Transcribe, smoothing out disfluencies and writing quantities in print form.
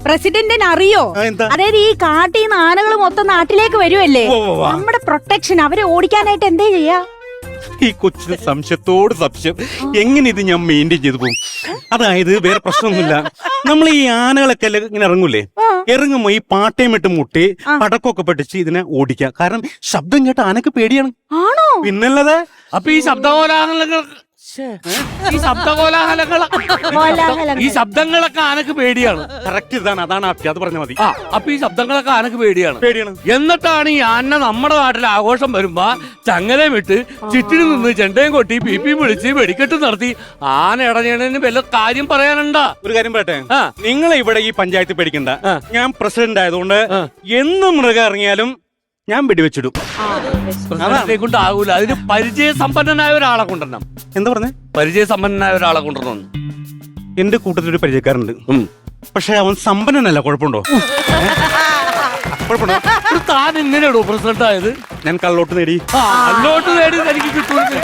പ്രസിഡന്റിന് അറിയോ? എന്താ? അതായത് ഈ കാട്ടിൽ നിന്ന് ആനകൾ മൊത്തം നാട്ടിലേക്ക് വരുമല്ലേ, ഉവ്വ്. നമ്മുടെ പ്രൊട്ടക്ഷൻ അവരെ ഓടിക്കാനായിട്ട് എന്തേ ചെയ്യാ? ഈ കൊച്ചിന് സംശയത്തോട് സംശയം. എങ്ങനെ ഇത് ഞാൻ മെയിൻറ്റെയിൻ ചെയ്തു പോകും? അതായത് വേറെ പ്രശ്നമൊന്നുമില്ല. നമ്മൾ ഈ ആനകളൊക്കെ ഇങ്ങനെ ഇറങ്ങൂലേ, ഇറങ്ങുമ്പോ ഈ പാട്ടയും ഇട്ട് മുട്ടി പടക്കമൊക്കെ പഠിച്ച് ഇതിനെ ഓടിക്കാം. കാരണം ശബ്ദം കേട്ട ആനക്ക് പേടിയാണ്. ആണോ? പിന്നല്ലതെ. അപ്പൊ ഈ ഈ ശബ്ദങ്ങളൊക്കെ ആനക്ക് പേടിയാണ്. കറക്റ്റ് ഇതാണ്, അതാണ് ആപ്തി. അത് പറഞ്ഞാൽ മതി. അപ്പൊ ഈ ശബ്ദങ്ങളൊക്കെ ആനക്ക് പേടിയാണ്. എന്നിട്ടാണ് ഈ ആന നമ്മുടെ നാട്ടിൽ ആഘോഷം വരുമ്പോ ചങ്ങലയും വിട്ട് ചുറ്റിന് നിന്ന് ചെണ്ടയും കൊട്ടി പിപിയും വിളിച്ച് വെടിക്കെട്ട് നടത്തി ആന ഇടഞ്ഞതിന് വല്ല കാര്യം പറയാനുണ്ടാ? ഒരു കാര്യം പറയട്ടെ, നിങ്ങൾ ഇവിടെ ഈ പഞ്ചായത്തിൽ പേടിക്കണ്ട. ഞാൻ പ്രസിഡന്റ് ആയതുകൊണ്ട് എന്ന് മൃഗം ഇറങ്ങിയാലും ഞാൻ വെടിവെച്ചിടും. പ്രസിഡന്റിനെ കൊണ്ട് ആകൂല. അതിന് പരിചയസമ്പന്നനായ ഒരാളെ കൊണ്ടുവരണം. എന്താ പറഞ്ഞേ? പരിചയസമ്പന്നനായ ഒരാളെ കൊണ്ടുവരണം. എന്റെ കൂട്ടത്തിലൊരു പരിചയക്കാരുണ്ട്. പക്ഷെ അവൻ സമ്പന്നനല്ല. കുഴപ്പമുണ്ടോ? കുഴപ്പമുണ്ടോ? താൻ എങ്ങനെയാണോ പ്രസിഡന്റ് ആയത്? ഞാൻ കള്ളോട്ട് നേടി. കള്ളോട്ട് നേടി എനിക്ക് കിട്ടുമെന്ന്